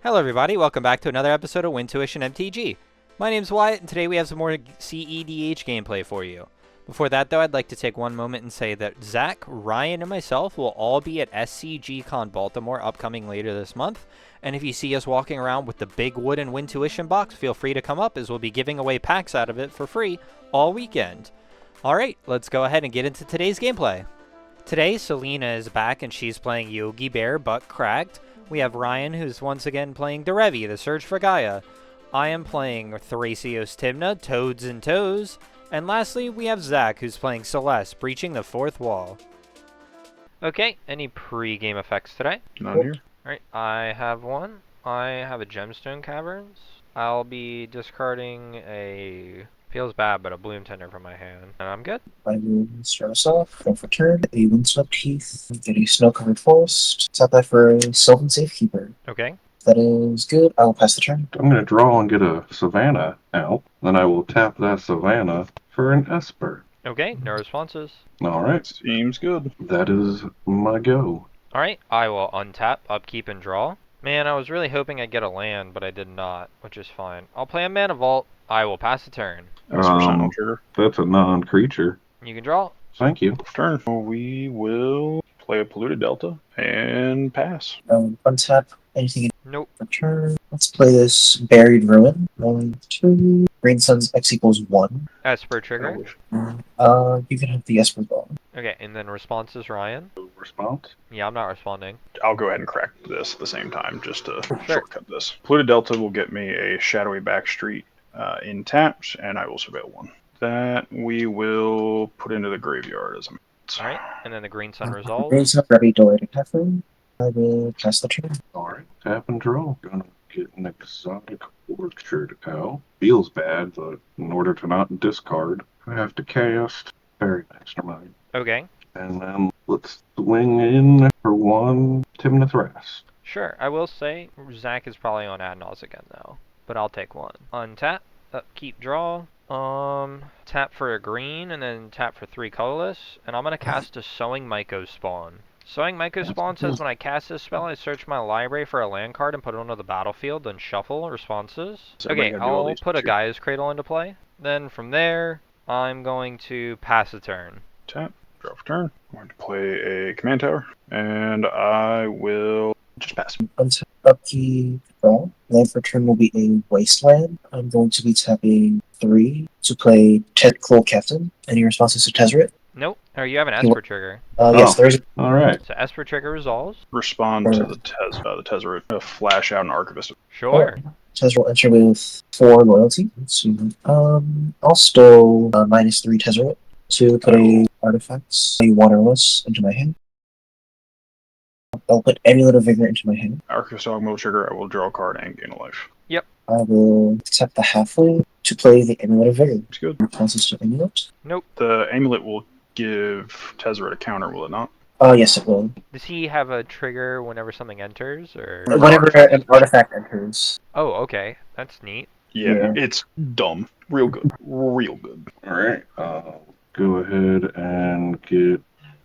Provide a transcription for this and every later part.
Hello everybody, welcome back to another episode of Wintuition MTG. My name's Wyatt, and today we have some more cEDH gameplay for you. Before that though, I'd like to take one moment and say that Zach, Ryan, and myself will all be at SCGCon Baltimore upcoming later this month, and if you see us walking around with the big wooden Wintuition box, feel free to come up as we'll be giving away packs out of it for free all weekend. Alright, let's go ahead and get into today's gameplay. Today, Celina is back and she's playing Yogi Bear Butt Cracked. We have Ryan, who's once again playing Derevi, the Search for Gaia. I am playing Thrasios Tymna, Toads and Toes. And lastly, we have Zach, who's playing Celes, Breaching the Fourth Wall. Okay, any pre-game effects today? None here. Alright, I have one. I have a Gemstone Caverns. I'll be discarding a... feels bad, but a Bloom Tender from my hand. And I'm good. I will start us off. Roll for turn, a Windswept Heath, get a Snow-Covered Forest, tap that for a Sylvan Safekeeper. Okay. That is good. I will pass the turn. I'm going to draw and get a Savannah out. Then I will tap that Savannah for an Esper. Okay, no responses. Alright, Seems good. that is my go. Alright, I will untap, upkeep, and draw. Man, I was really hoping I'd get a land, but I did not, which is fine. I'll play a Mana Vault. I will pass the turn. Esper Sentinel trigger. That's a non-creature. You can draw. Thank you. Turn. We will play a Polluted Delta and pass. Untap anything Nope. in turn. Let's play this Buried Ruin. 1, 2. Green Sun's X equals 1. Esper trigger. You can have the Esper Ball. Okay, and then responses, Ryan. Response? Yeah, I'm not responding. I'll go ahead and crack this at the same time just to shortcut this. Polluted Delta will get me a Shadowy Backstreet in tapped, and I will surveil one. That we will put into the graveyard as a... Alright, and then the Green Sun Green resolves. Sun, Remy, Deloitte, Catherine. I will pass the turn. Alright, tap and draw. Gonna get an Exotic Orchard out. Feels bad, but in order to not discard, I have to cast Fairy Mastermind. Okay, And then let's swing in for one Tymna Thras. sure. I will say, Zach is probably on Adnos again, though. But I'll take one. Untap, upkeep, draw. Tap for a green, and then tap for 3 colorless. And I'm gonna cast a Sowing Myco Spawn. Sowing Myco Spawn says when I cast this spell, I search my library for a land card and put it onto the battlefield, then shuffle responses. So everybody Okay, gotta do all I'll these put a two. Gaia's Cradle into play. Then from there, I'm going to pass a turn. Tap, draw for turn. I'm going to play a Command Tower, and I will just pass. Untap, upkeep, draw. Land for turn will be a Wasteland. I'm going to be tapping 3 to play Cruel Captain. Any responses to Tezzeret? Nope. Or you have an Esper trigger. Yes, there's Alright. So Esper trigger resolves. Respond to the Tezzeret. Flash out an Archivist. Sure. Tezzeret will enter with 4 loyalty. Let's see. I'll still -3 Tezzeret to put a artifacts, a waterless, into my hand. I'll put Amulet of Vigor into my hand. Archivist Dog will trigger. I will draw a card and gain a life. I will tap the halfway to play the Amulet of Vigor. It's good. Responses to Amulet? Nope. The amulet will give Tezzeret a counter, will it not? Yes, it will. Does he have a trigger whenever something enters, or? Whenever an artifact enters. Oh, okay. That's neat. Yeah, Yeah. it's dumb. Real good. Real good. Alright, go ahead and get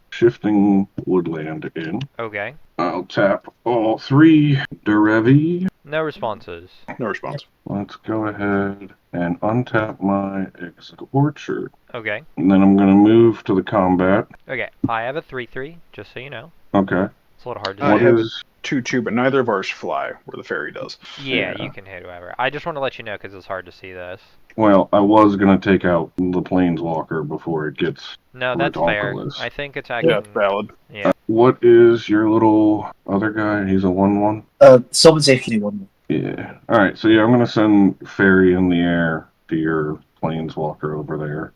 Shifting Woodland in. Okay. I'll tap all 3 Derevi. No responses. No response. Let's go ahead and untap my Exotic Orchard. Okay. And then I'm going to move to the combat. Okay. I have a 3/3, just so you know. Okay. It's a little hard to I What see. have- is... 2/2, but neither of ours fly, where the fairy does. Yeah, yeah. you can hit whoever. I just want to let you know because it's hard to see this. Well, I was going to take out the Planeswalker before it gets... No, that's fair. Ridiculous. I think attacking. Yeah, it's valid. Yeah. What is your little other guy? He's a 1/1? Sylvan Safety 1. Yeah. Alright, so yeah, I'm going to send Fairy in the air to your Planeswalker over there.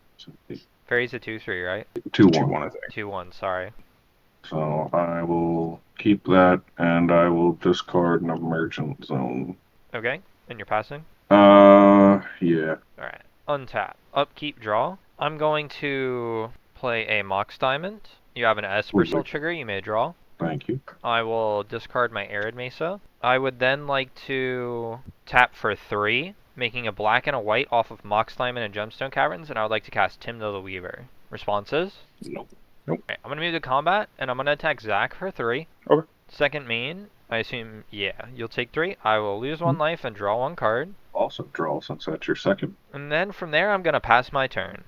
Fairy's a 2/3, right? 2/1. 2/1, I think. 2/1. Sorry. So I will keep that, and I will discard an Emergent Zone. Okay. And you're passing. Yeah. All right. Untap. Upkeep. Draw. I'm going to play a Mox Diamond. You have an Esper Soul trigger. You may draw. Thank you. I will discard my Arid Mesa. I would then like to tap for 3, making a black and a white off of Mox Diamond and Gemstone Caverns, and I would like to cast Tymna the Weaver. Responses? Nope. Nope. Okay, I'm going to move to combat, and I'm going to attack Zach for 3. Okay. Second main, I assume, yeah, you'll take 3. I will lose 1 life and draw 1 card. Also draw since that's your second. And then from there, I'm going to pass my turn.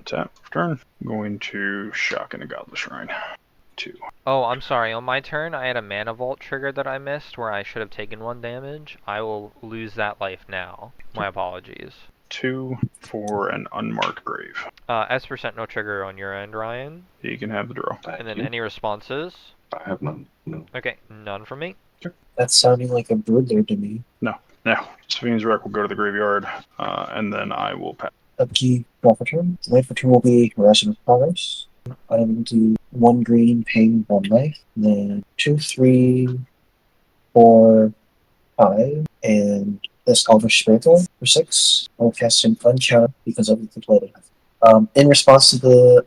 Tap for turn. I'm going to shock in a Godless Shrine. 2. Oh, I'm sorry. On my turn, I had a Mana Vault trigger that I missed where I should have taken 1 damage. I will lose that life now. My apologies. 2 for an unmarked grave. S% no trigger on your end, Ryan. You can have the draw. Thank And then you. any responses? I have none. No. Okay, none from me. That's sounding like a burglar to me. Now, Safine's Wreck will go to the graveyard, and then I will pass. Upkeep, draw for turn. Life for turn will be Harassment of Progress. I will do 1 green, paying 1 life. Then 2, 3, 4, 5, and this Elvish Spiritual for 6. I will cast an Uncounted because of the play. In response to the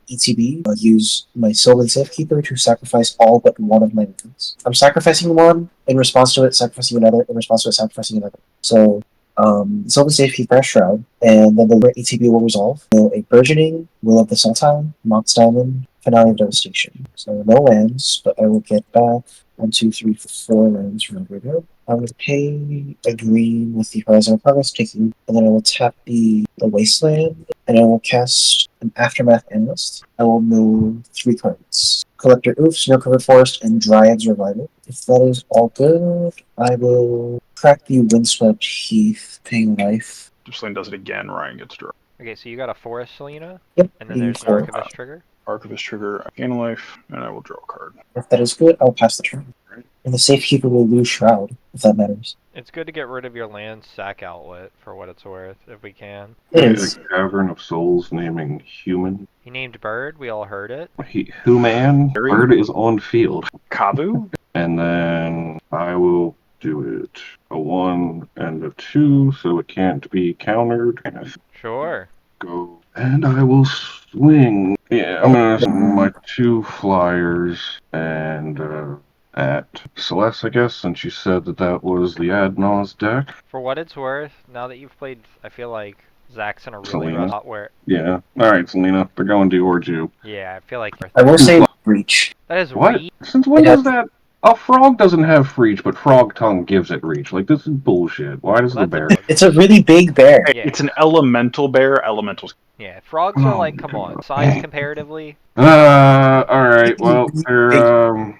ETB, I'll use my Sylvan Safekeeper to sacrifice all but 1 of my lands. I'm sacrificing 1, in response to it, sacrificing another, in response to it, sacrificing another. So, Sylvan Safekeeper has Shroud, and then the ETB will resolve. So, a Burgeoning, Will of the Sultan, Mox Diamond, Finale of Devastation. So, no lands, but I will get back 1, 2, 3, 4 lands from the graveyard. I will pay a green with the Horizon of Progress, taking, and then I will tap the Wasteland, and I will cast an Aftermath Analyst. I will move 3 cards. Collector Oof, Snow-Covered Forest, and Dryad's Revival. If that is all good, I will crack the Windswept Heath, paying life. If Celine does it again, Ryan gets draw. Okay, so you got a Forest, Celina? Yep, And then paying there's an 4. Archivist trigger? Archivist trigger, I gain a life, and I will draw a card. If that is good, I'll pass the turn. And the Safekeeper will lose Shroud, if that matters. It's good to get rid of your land sack outlet, for what it's worth, if we can. It There's is. a Cavern of Souls naming Human. He named Bird, we all heard it. Human. Very- Bird is on field. Kavu? And then I will do it a 1 and a 2, so it can't be countered. And I Sure. go. And I will swing. Yeah, I'm gonna swing my 2 flyers and at Celes, I guess, since you said that was the Adnaz deck. For what it's worth, now that you've played, I feel like Zach's in a really Celina. rough spot where, Yeah. Alright, Celina. They're going towards you. yeah, I feel like I will say Breach. that is What? re- Since when It does has- that? A frog doesn't have reach, but frog tongue gives it reach. Like, this is bullshit. Why does the that's bear? a bug. It's a really big bear. Yeah. It's an elemental bear. Elementals. Yeah, frogs are Oh, like, come on, size comparatively. Alright, well, they're,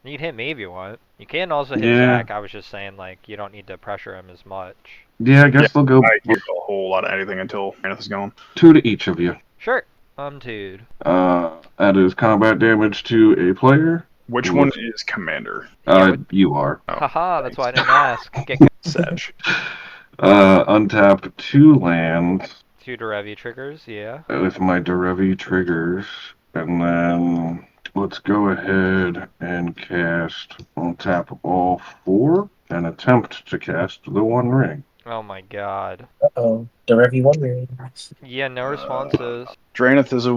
You'd hit me if you want. You can also hit Yeah. Zach. I was just saying, like, you don't need to pressure him as much. yeah, I guess they'll go I hear a whole lot of anything until Kenneth is gone. 2 to each of you. Sure. Dude. That is combat damage to a player. Which Ooh. one is Commander? Yeah, You are. Oh, Haha, that's why I thanks. didn't ask. Get Sedge. Untap 2 lands 2 Derevi triggers, yeah. with my Derevi triggers. And then let's go ahead and cast, untap all 4 and attempt to cast the One Ring. Oh my god. Uh-oh. The Revi 1 ring. Yeah, no responses. Draenith is a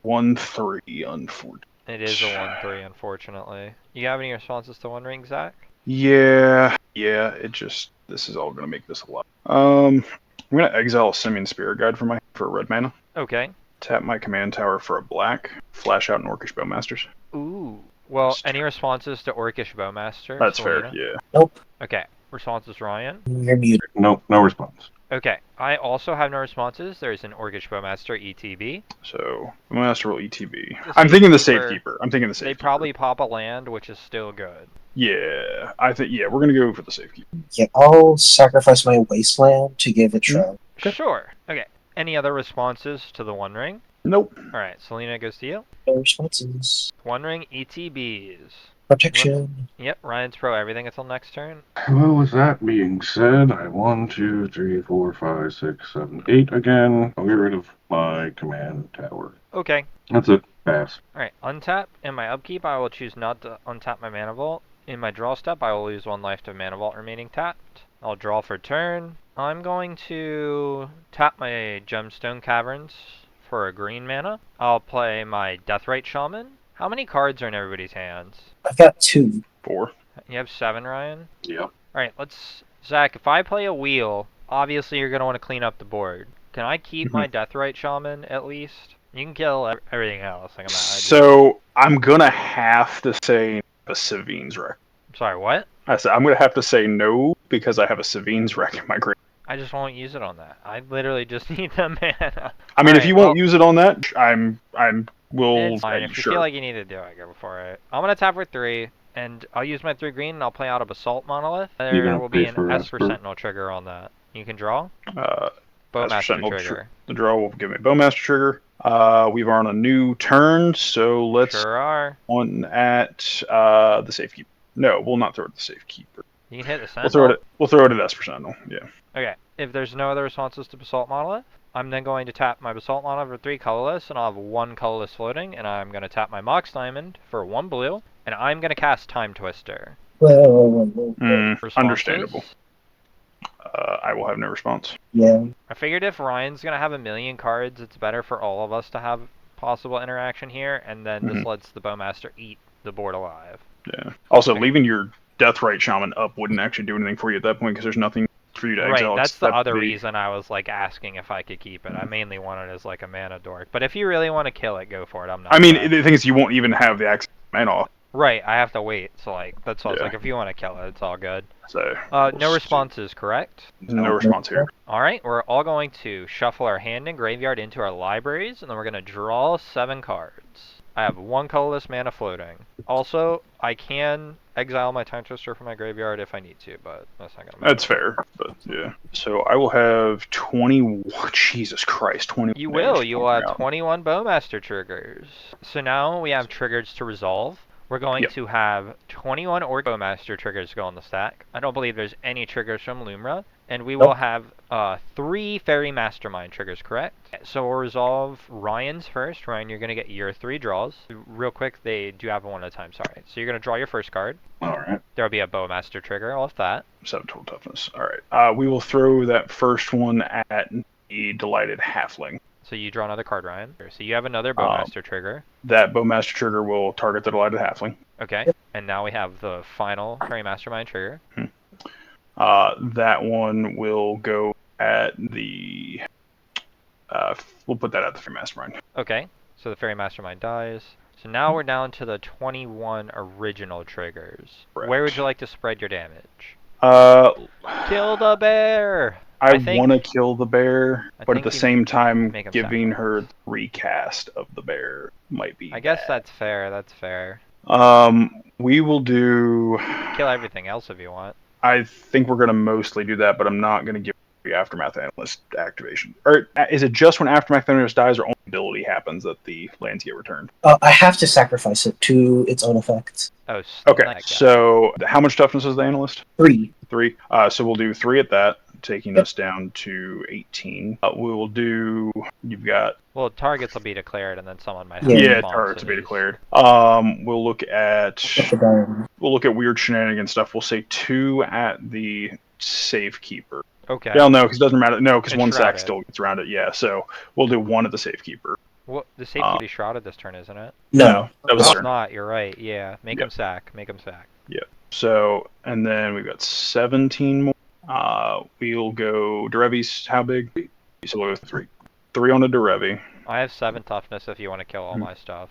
1/3, unfortunately. It is a 1-3, unfortunately. You have any responses to One Ring, Zach? Yeah, it just, this is all gonna make this a lot. I'm gonna exile a Simian Spirit Guide for a red mana. Okay. Tap my command tower for a black. Flash out an Orcish Bowmasters. Ooh. Well, any responses to Orcish Bowmaster? That's Celina? fair, yeah. Nope. Okay. Responses, Ryan? You're muted. Nope, no response. Okay. I also have no responses. There's an Orcish Bowmaster ETB. So, Bowmaster will ETB. The I'm thinking the Safekeeper- Safekeeper. They probably pop a land, which is still good. Yeah, we're gonna go for the Safekeeper. Yeah, I'll sacrifice my Wasteland to give it Shroud. Sure. Okay. Any other responses to the One Ring? Nope. Alright, Celina goes to you. No responses. One Ring ETBs. Protection. Yep, Ryan's pro everything until next turn. Well, with that being said, I 1, 2, 3, 4, 5, 6, 7, 8 again. I'll get rid of my command tower. Okay. That's it. Pass. Alright, untap. In my upkeep, I will choose not to untap my Mana Vault. In my draw step, I will lose 1 life to Mana Vault remaining tapped. I'll draw for turn. I'm going to tap my Gemstone Caverns for a green mana. I'll play my Deathrite Shaman. How many cards are in everybody's hands? I've got 2. 4. You have 7, Ryan? Yep. Alright, Zach, if I play a wheel, obviously you're going to want to clean up the board. Can I keep my Deathrite Shaman, at least? You can kill everything else. Like, So, I'm gonna have to say a Savine's Wreck. Sorry, what? I said I'm going to have to say no because I have a Savine's Wreck in my grave. I just won't use it on that. I literally just need the mana. I mean, if Alright, you well, won't use it on that, we'll. it's fine. If you sure. feel like you need to do it, go for it. I'm gonna tap for 3, and I'll use my 3 green, and I'll play out a Basalt Monolith. You're There gonna will be pay an for Esper Esper? Sentinel trigger on that. You can draw. As Bowmaster Sentinel trigger. The draw will give me a Bowmaster trigger. We've on a new turn, so let's Sure are. one at the Safekeeper. No, we'll not throw it at the Safekeeper. You can hit the We'll Sentinel. throw it at Esper Sentinel. Yeah. Okay. If there's no other responses to Basalt Monolith, I'm then going to tap my Basalt Monolith for 3 colorless, and I'll have 1 colorless floating, and I'm going to tap my Mox Diamond for 1 blue, and I'm going to cast Timetwister. Well, Understandable. I will have no response. yeah. I figured if Ryan's going to have a million cards, it's better for all of us to have possible interaction here, and then this lets the Bowmaster eat the board alive. Yeah. Also, Okay. leaving your Deathrite Shaman up wouldn't actually do anything for you at that point because there's nothing for you to exile. Right, that's the except other reason I was like asking if I could keep it. I mainly want it as like a mana dork, but if you really want to kill it, go for it. I'm not. I mean, mad. the thing is, you won't even have the access to mana off. Right, I have to wait. So like that's all. Yeah. Like if you want to kill it, it's all good. So. No responses, correct? No response here. All right, we're all going to shuffle our hand and graveyard into our libraries, and then we're going to draw 7 cards. I have 1 colorless mana floating. Also, I can exile my Timetwister from my graveyard if I need to, but that's not going to matter. That's fair, but yeah. So I will have 21. Jesus Christ, 20. You will. You will have 21 Bowmaster triggers. So now we have triggers to resolve. We're going to have 21 Orc Bowmaster triggers go on the stack. I don't believe there's any triggers from Lumra. And we will have 3 Fairy Mastermind triggers, correct? So we'll resolve Ryan's first. Ryan, you're going to get your 3 draws. Real quick, they do have one at a time, sorry. So you're going to draw your first card. Alright. There'll be a Bowmaster trigger off that. 7 total toughness. Alright. We will throw that first one at the Delighted Halfling. So you draw another card, Ryan. So you have another Bowmaster trigger. That Bowmaster trigger will target the Delighted Halfling. Okay. And now we have the final Fairy Mastermind trigger. That one will go at the... we'll put that at the Fairy Mastermind. Okay. So the Fairy Mastermind dies. So now we're down to the 21 original triggers. Correct. Where would you like to spread your damage? Kill the bear! I think- want to kill the bear, I but at think the you same time, make him giving her the recast of the bear might be I guess bad. that's fair, that's fair. We will do... Kill everything else if you want. I think we're going to mostly do that, but I'm not going to give the Aftermath Analyst activation. Or is it just when Aftermath Analyst dies or only ability happens that the lands get returned? I have to sacrifice it to its own effect. Oh, Okay, so how much toughness is the Analyst? 3. 3. So we'll do 3 at that, taking us down to 18. We will do... You've got... Well, targets will be declared, and then someone might have Yeah, targets to be responses. declared. We'll look at... We'll look at weird shenanigan stuff. We'll say 2 at the Safekeeper. Okay. Yeah, no, because it doesn't matter. No, because It's 1 sack shrouded. still gets around it. Yeah, so we'll do 1 at the Safekeeper. Well, the safety will be shrouded this turn, isn't it? No. That was Oh, the it's turn. not, you're right, yeah. Make Yep. him sack, make him sack. So, and then we've got 17 more. We'll go Derevi's how big? So we'll go 3. 3 on a Derevi. I have 7 toughness if you want to kill all my stuff.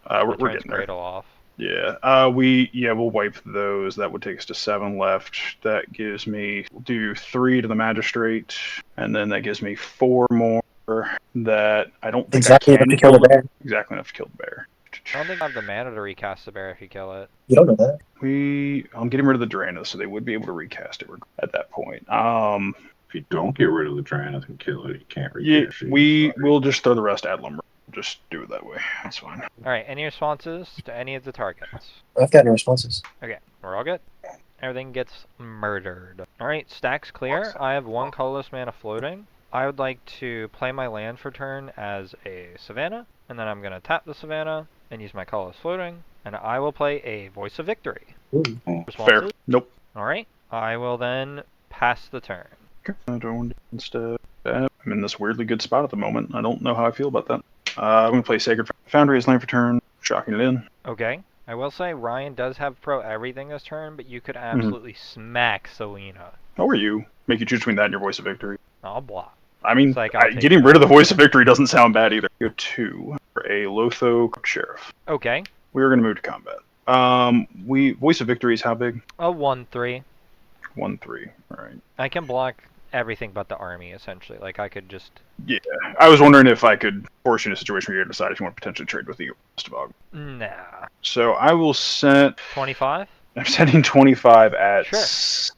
We're Turns getting there. Cradle off. Yeah. We'll wipe those. That would take us to 7 left. That gives me we'll do 3 to the Magistrate, and then that gives me 4 more that I don't think Exactly I can enough to kill the bear. Exactly enough to kill the bear. I don't think I have the mana to recast the bear if you kill it. You don't know that. I'm getting rid of the Drana, so they would be able to recast it at that point. If you don't get rid of the Drana and kill it, you can't Yeah, recast it. we'll just throw the rest at Lumra. Just do it that way. That's fine. Alright, any responses to any of the targets? I've got no responses. Okay, we're all good. Everything gets murdered. Alright, stacks clear. I have 1 colorless mana floating. I would like to play my land for turn as a Savannah, and then I'm going to tap the Savannah and use my colorless floating, and I will play a Voice of Victory. Ooh. Responses? Fair. Nope. Alright, I will then pass the turn. Okay. I don't instead. I'm in this weirdly good spot at the moment. I don't know how I feel about that. I'm going to play Sacred Foundry as land for turn, shocking it in. Okay. I will say Ryan does have pro everything this turn, but you could absolutely smack Celina. How are you? Make you choose between that and your Voice of Victory. I'll block. I mean, It's like, I'll take getting that. rid of the Voice of Victory doesn't sound bad either. Go 2 for a Lotho Sheriff. Okay. We are going to move to combat. Voice of Victory is how big? A 1/3. 1/3. All right. I can block everything but the army, essentially. Like, I could just... Yeah, I was wondering if I could force you in a situation where you're going to decide if you want to potentially trade with the Ostbog. Nah. So I will set... 25? I'm setting 25 at Sure.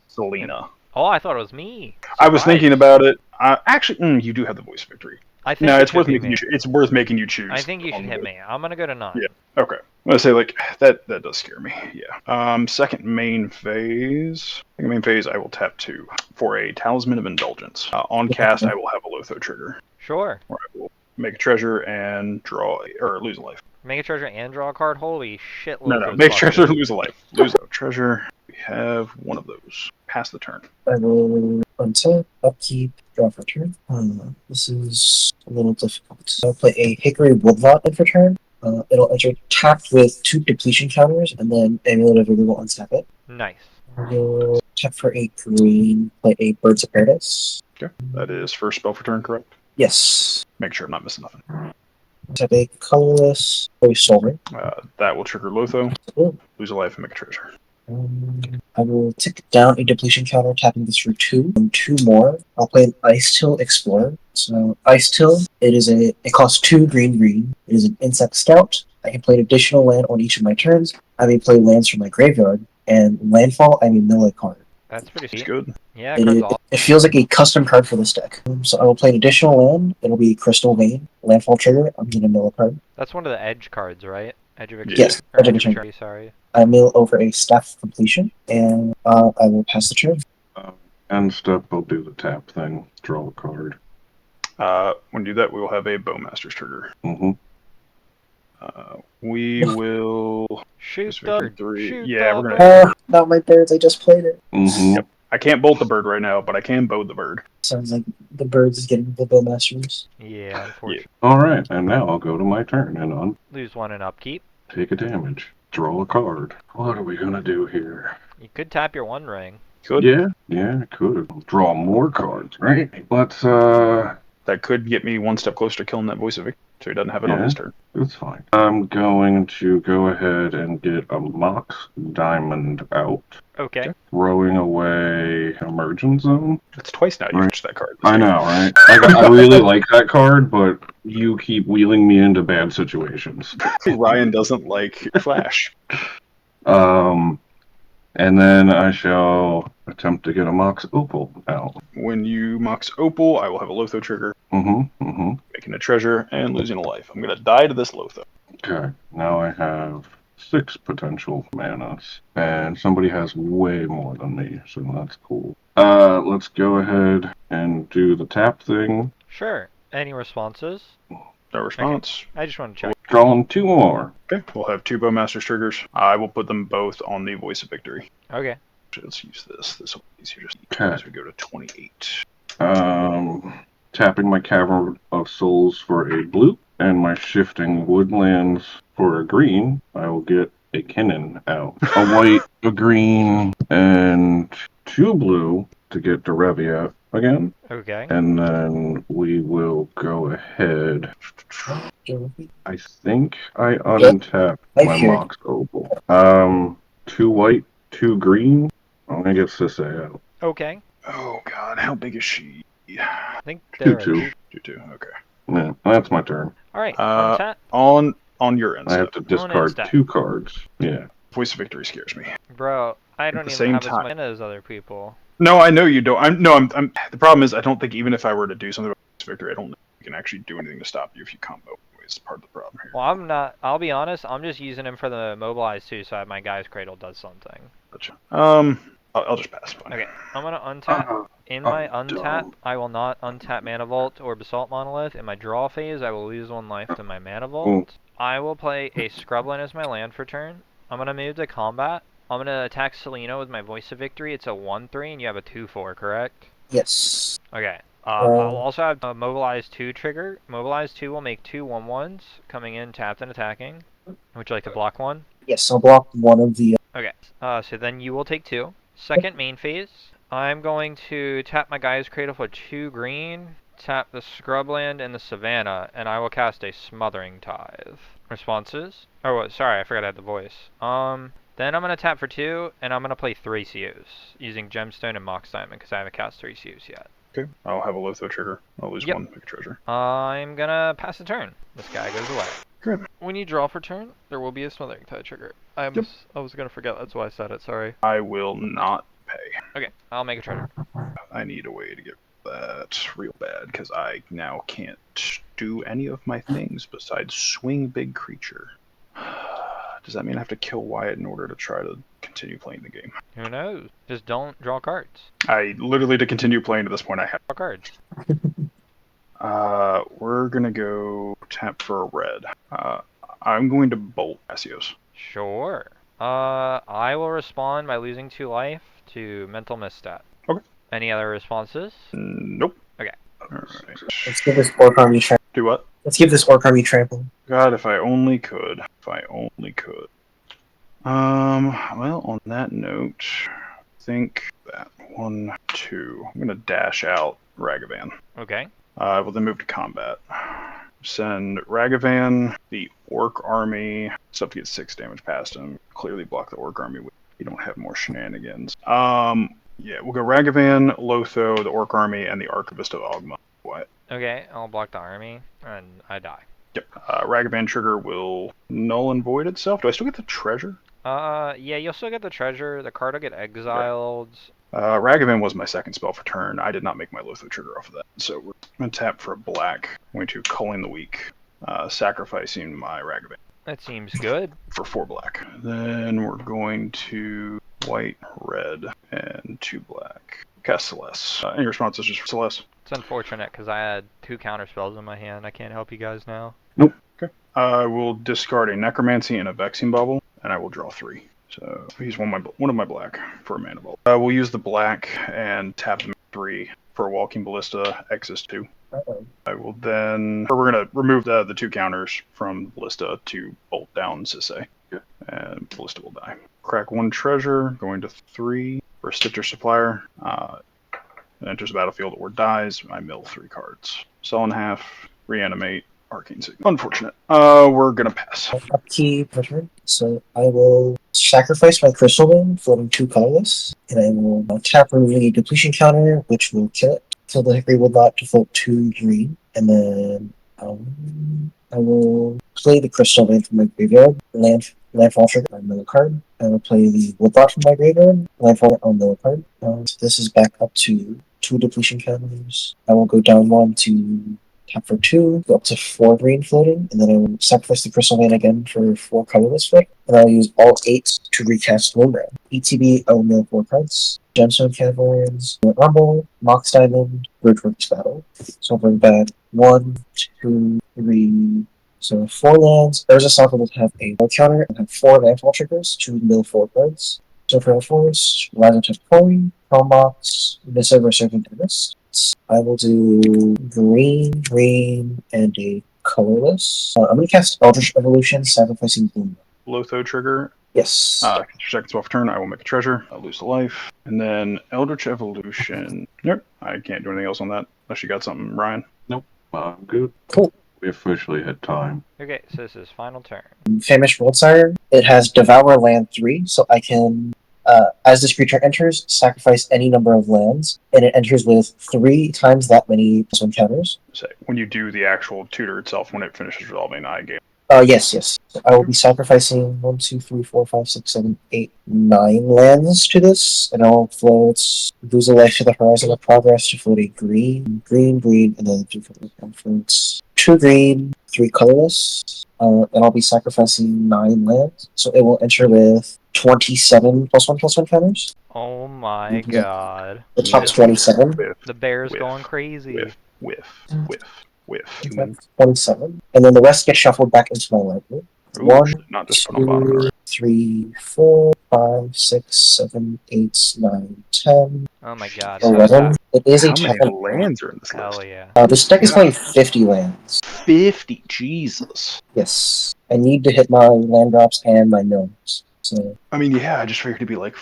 Celina. Oh, I thought it was me. I was thinking Surprise. about it. Actually, you do have the Voice of Victory. I think No, it it's should worth be making me. it's worth making you choose. I think you should hit me. I'm gonna go to 9. Yeah. Okay. I'm gonna say like that does scare me. Yeah. Second main phase. I will tap 2 for a Talisman of Indulgence. On cast, I will have a Lotho trigger, Sure. where I will make a treasure and draw or lose a life. Make a treasure and draw a card? Holy shit. No. Make a treasure, lose a life. Lose a treasure. We have one of those. Pass the turn. I will untap, upkeep, draw for turn. This is a little difficult. So I'll play a Hickory Woodlot in for turn. It'll enter tapped with 2 depletion counters, and then Amulet of Vigor will untap it. Nice. I will tap for a green, play a Birds of Paradise. Okay. That is first spell for turn, correct? Yes. Make sure I'm not missing nothing. Tap a colorless, Holy Sovereign. That will trigger Lotho. Lose a life and make a treasure. I will tick down a depletion counter, tapping this for 2, and 2 more. I'll play an Ice Till Explorer. So Ice Till, it costs 2 green. It is an insect scout. I can play an additional land on each of my turns. I may play lands from my graveyard, and landfall, I may mill a card. That's pretty It's sweet. good. Yeah, card's awesome. It feels like a custom card for this deck. So I will play an additional land. It'll be Crystal Vein. Landfall trigger, I'm going to mill a card. That's one of the edge cards, right? Edge of Victory. Yes, Or Edge of Edge Victory. Sorry. I mill over a Staff of Completion, and I will pass the turn. End step, I'll do the tap thing. Draw a card. When you do that, we will have a Bowmasters trigger. Mm-hmm. We will Shoot Voice of the Victory. shoot Yeah, the we're gonna. bird. Not my birds, I just played it. Mm-hmm. Yep. I can't bolt the bird right now, but I can bow the bird. Sounds like the birds is getting the Bowmasters. Yeah, unfortunately. All right, and now I'll go to my turn and Lose 1 in upkeep. take a damage. Draw a card. What are we gonna do here? You could tap your 1 ring. Good. Yeah, I could. Draw more cards, right? Let's, That could get me one step closer to killing that Voice of Victory, so he doesn't have it on Yeah. his turn. It's fine. I'm going to go ahead and get a Mox Diamond out. Okay. Throwing away Emergent Zone. That's twice now you've Right. touched that card. I know, right? I really like that card, but you keep wheeling me into bad situations. Ryan doesn't like Flash. And then I shall attempt to get a Mox Opal out. When you Mox Opal, I will have a Lotho trigger, making a treasure and losing a life. I'm going to die to this Lotho. Okay, now I have 6 potential manas, and somebody has way more than me, so that's cool. Let's go ahead and do the tap thing. Sure. Any responses? No response. I just want to check. Drawing 2 more. Okay, we'll have 2 Bowmasters triggers. I will put them both on the Voice of Victory. Okay. Let's use this. This will be easier Okay. as we go to 28. Tapping my Cavern of Souls for a blue, and my Shifting Woodlands for a green. I will get a Kinnan out. A white, a green, and 2 blue to get Derevi out again. Okay. And then we will go ahead. I think I untapped my Mox Opal. 2 white, 2 green. I'm gonna get Sisay out. Okay. Oh god, how big is she? I think they're 2/2. 2/2, okay. Yeah, that's my turn. Alright. On your end. I have to discard step. 2 cards. Yeah. Voice of Victory scares me. Bro, I don't the even same have as time- much mana as other people. No, I know you don't. I'm the problem is I don't think even if I were to do something with Voice of Victory, I don't think you can actually do anything to stop you if you combo. It's part of the problem here. Well, I'll be honest, I'm just using him for the mobilize too, so my guy's cradle does something. Gotcha. I'll just pass. Fine. Okay, I'm gonna untap. In my untap, I will not untap Mana Vault or Basalt Monolith. In my draw phase, I will lose 1 life to my Mana Vault. I will play a Scrubland as my land for turn. I'm gonna move to combat. I'm gonna attack Celina with my Voice of Victory. It's a 1/3 and you have a 2/4, correct? Yes. Okay. I'll also have a Mobilize 2 trigger. Mobilize 2 will make 2 1/1s coming in, tapped and attacking. Would you like to block 1? Yes, I'll block one of the. Okay. So then you will take 2. Second main phase. I'm going to tap my Guy's Cradle for 2 green tap the scrubland in the savannah, and I will cast a Smothering Tithe. Responses? Oh, what? Sorry, I forgot I had the voice. Then I'm going to tap for 2, and I'm going to play Thrasios, using Gemstone and Mox Diamond, because I haven't cast Thrasios yet. Okay, I'll have a Litho trigger. I'll lose one, make a treasure. I'm going to pass the turn. This guy goes away. Good. When you draw for turn, there will be a Smothering Tithe trigger. I was going to forget, that's why I said it, sorry. I will not pay. Okay, I'll make a treasure. I need a way to get that real bad, because I now can't do any of my things besides swing big creature. Does that mean I have to kill Wyatt in order to try to continue playing the game? Who knows? Just don't draw cards. I literally, to continue playing to this point, I have Draw cards. We're gonna go tap for a red. I'm going to bolt Thrasios. Sure. I will respond by losing 2 life to Mental Misstep. Okay. Any other responses? Nope. Okay. Alright. Let's give this Orc Army trample. Do what? Let's give this Orc Army trample. God, if I only could. If I only could. Well, on that note, I think that 1, 2. I'm gonna dash out Ragavan. Okay. We'll then move to combat. Send Ragavan, the Orc Army. It's up to get 6 damage past him. Clearly block the Orc Army. You don't have more shenanigans. Yeah, we'll go Ragavan, Lotho, the Orc Army, and the Archivist of Ogma. What? Okay, I'll block the army, and I die. Yep. Ragavan trigger will null and void itself. Do I still get the treasure? Yeah, you'll still get the treasure. The card will get exiled. Ragavan was my second spell for turn. I did not make my Lotho trigger off of that. So we're going to tap for a black. I'm going to Culling the Weak, sacrificing my Ragavan. That seems good. For 4 black. Then we're going to white, red, and 2 black. Cast Celes. Any responses just for Celes? It's unfortunate because I had 2 counter spells in my hand. I can't help you guys now. Nope. Okay. I will discard a Necromancy and a Vexing Bubble, and I will draw 3. So he's one of my black for a mana ball. We'll use the black and tap the 3 for a Walking Ballista, Exis 2. Uh-oh. I will then... Or we're going to remove the 2 counters from Ballista to bolt down Sisei. Yeah. And Ballista will die. Crack 1 treasure, going to 3 for Stitcher Supplier. It enters the battlefield or dies. I mill 3 cards. Sell in half, reanimate, Arcane Signal. Unfortunate. We're going to pass. Upkeep per turn. So I will sacrifice my Crystal Bone, floating 2 colorless, and I will tap removing a depletion counter, which will kill it. Till the Hickory will not default 2 green, and then I will play the Crystal Bone from my graveyard, landfall trigger on another card. I will play the Woodbot from my graveyard, landfall on the card. This is back up to 2 depletion counters. I will go down 1 to tap for 2, go up to 4 green floating, and then I will sacrifice the Crystal Bane again for 4 colorless float, and I'll use all 8 to recast Lumra. ETB, I will mill 4 cards. Gemstone Caverns, Rumble, Mox Diamond, Bridgeworks Battle. So I'll bring back 1, 2, 3, so 4 lands. There's a cycle will have a low counter and have 4 landfall triggers to mill 4 cards. So for the force, Lazarus Coin, Chromox, Misover Serpent Tempest. I will do green, and a colorless. I'm going to cast Eldritch Evolution, sacrificing Bloom. Lotho trigger. Yes. Second spell for turn, I will make a treasure. I'll lose a life. And then Eldritch Evolution. Nope. I can't do anything else on that. Unless you got something, Ryan. I'm good. Cool. We officially had time. Okay, so this is final turn. Famished Worldsire. It has Devour Land 3, so I can, as this creature enters, sacrifice any number of lands, and it enters with 3 times that many +1 counters. Say, when you do the actual tutor itself, when it finishes resolving, I game. Yes. So I will be sacrificing 1, 2, 3, 4, 5, 6, 7, 8, 9 lands to this, and I'll float lose a life to the Horizon of Progress to float a green, and then 3 floats 2 green, 3 colorless, and I'll be sacrificing 9 lands, so it will enter with 27 +1/+1 counters. Oh my god. The top's 27. The bear's Whiff. going crazy. Whiff. 27. And then the rest get shuffled back into my library. Ooh, 1, not just put on bottom. 2, 3, 4, 5, 6, 7, 8, 9, 10, Oh my god. 11. It is a How many 10. lands are in this list? Hell yeah. This deck is playing 50 lands. 50. Jesus. Yes. I need to hit my land drops and my gnomes. So I mean, yeah, I just figured it'd be like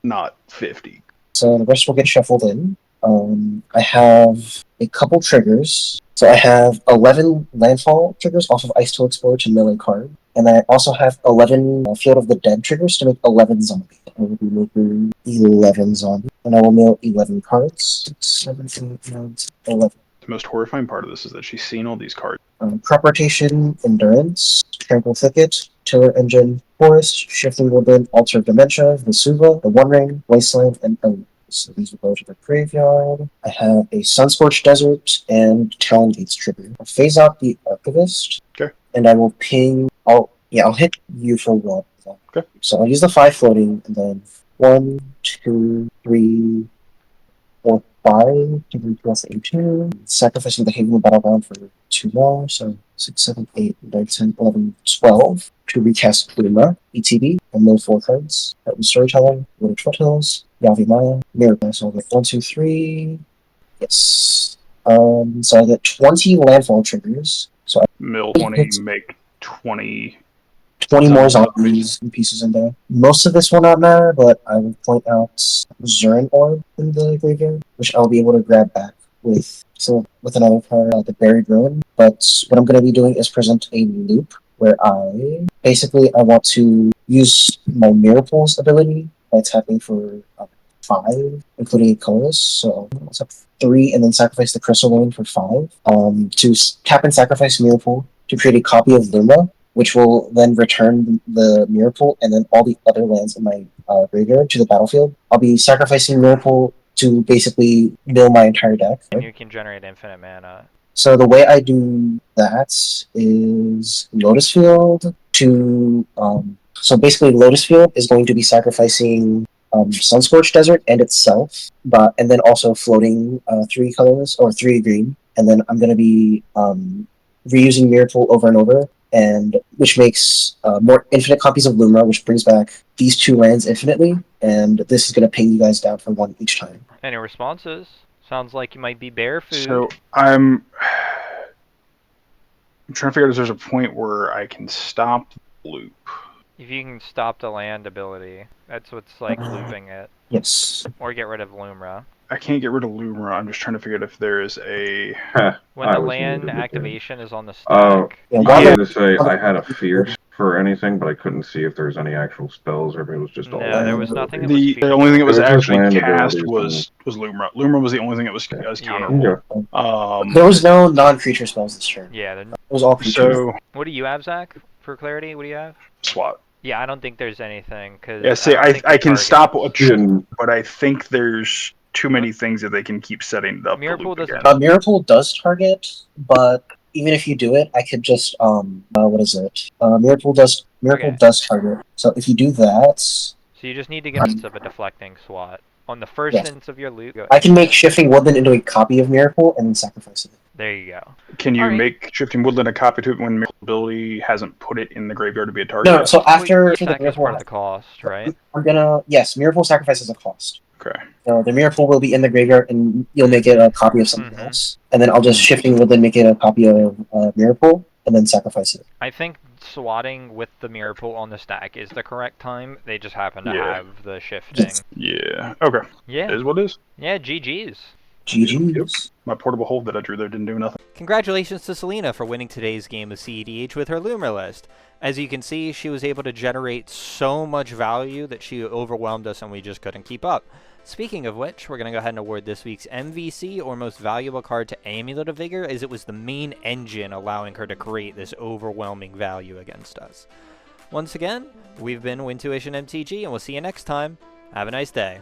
not 50. the rest will get shuffled in. I have a couple triggers. So I have 11 landfall triggers off of Ice to Explore to mill a card. And I also have 11 Field of the Dead triggers to make 11 zombies. I will be making 11 zombies. And I will mill 11 cards. 6, 7, 8, 9, 10, 11. The most horrifying part of this is that she's seen all these cards. Crop Rotation, Endurance, Tranquil Thicket, Tiller Engine, Forest, Shifting Woodland, Altar of Dementia, Vesuva, The One Ring, Wasteland, and Element. So these will go to the graveyard. I have a Sunscorched Desert and Talon Gates trigger. I'll phase out the Archivist. Okay. And I will ping. I'll hit you for 1. Okay. So I'll use the 5 floating, and then 1, 2, 3, 4, 5. Plus 2. Sacrificing the Haven Battleground for 2 more. So 6, 7, 8, 9, 10, 11, 12. To recast Lumra, ETB, and mill 4 cards. That was Storytelling, Wooded Foothills, Yavi Maya, Mirror. So I'll get 1, 2, 3. Yes. So I get 20 landfall triggers. So I Mill 20, make 20. 20 more zombies and pieces in there. Most of this will not matter, but I will point out Zurin Orb in the graveyard, which I'll be able to grab back with another card, the Buried Ruin. But what I'm going to be doing is present a loop where I want to use my Mirror Pools ability by tapping for 5, including a colorless. So what's up 3, and then sacrifice the Crystal Lane for 5. To tap and sacrifice Mirror Pool to create a copy of Lumra, which will then return the Mirror Pool and then all the other lands in my graveyard to the battlefield. I'll be sacrificing Mirror Pool to basically mill my entire deck. And you can generate infinite mana. So the way I do that is Lotus Field to so basically Lotus Field is going to be sacrificing Sunscorched Desert and itself, and then also floating 3 colorless or 3 green, and then I'm going to be reusing Mirror Pool over and over, and which makes more infinite copies of Lumra, which brings back these 2 lands infinitely, and this is going to ping you guys down for 1 each time. Any responses? Sounds like you might be bear food. So I'm trying to figure out if there's a point where I can stop the loop. If you can stop the land ability, that's what's like looping it. Yes. Or get rid of Lumra. I can't get rid of Lumra. I'm just trying to figure out if there is a... When I the was land muted again. activation is on the Oh, stack. Yeah, I why wanted the- to say I had a fierce for anything, but I couldn't see if there was any actual spells or if it was just all. No, land there was abilities. nothing that was The only thing that was It was just actually land cast abilities was Lumra. Lumra was the only thing that was counterable. Okay. There was no non-creature spells this turn. Yeah. It was all creatures. So, What do you have, Zach? For clarity, what do you have? SWAT. Yeah, I don't think there's anything. Cause Yeah, see, don't think I the can target- stop, Didn't- but I think there's too many things that they can keep setting up Mirror the Pool loop doesn't- again. Mirror Pool does target, but even if you do it, I could just what is it? Mirror Pool does target. So if you do that, So you just need to get rid of a deflecting SWAT. On the first Yes. instance of your loot, go I can make Shifting Woodland into a copy of Mirror Pool and then sacrifice it. There you go. Can you Alright. make Shifting Woodland a copy to it when Miracle Ability hasn't put it in the graveyard to be a target? No, so after Well, the sack is Mirror Pool, part of the cost, right? I'm gonna Mirror Pool sacrifice is a cost. Okay. So the Mirror Pool will be in the graveyard, and you'll make it a copy of something Mhm. else, and then I'll just Shifting Woodland make it a copy of Mirror Pool, and then sacrifice it. I think swatting with the Mirror Pool on the stack is the correct time. They just happen to Yeah. have the shifting. Yes. Yeah. Okay. It Yeah. is what it is. Yeah, GG's. GG's. My portable hold that I drew there didn't do nothing. Congratulations to Celina for winning today's game of cEDH with her Lumra list. As you can see, she was able to generate so much value that she overwhelmed us and we just couldn't keep up. Speaking of which, we're going to go ahead and award this week's MVC, or Most Valuable Card, to Amulet of Vigor, as it was the main engine allowing her to create this overwhelming value against us. Once again, we've been Wintuition MTG, and we'll see you next time. Have a nice day.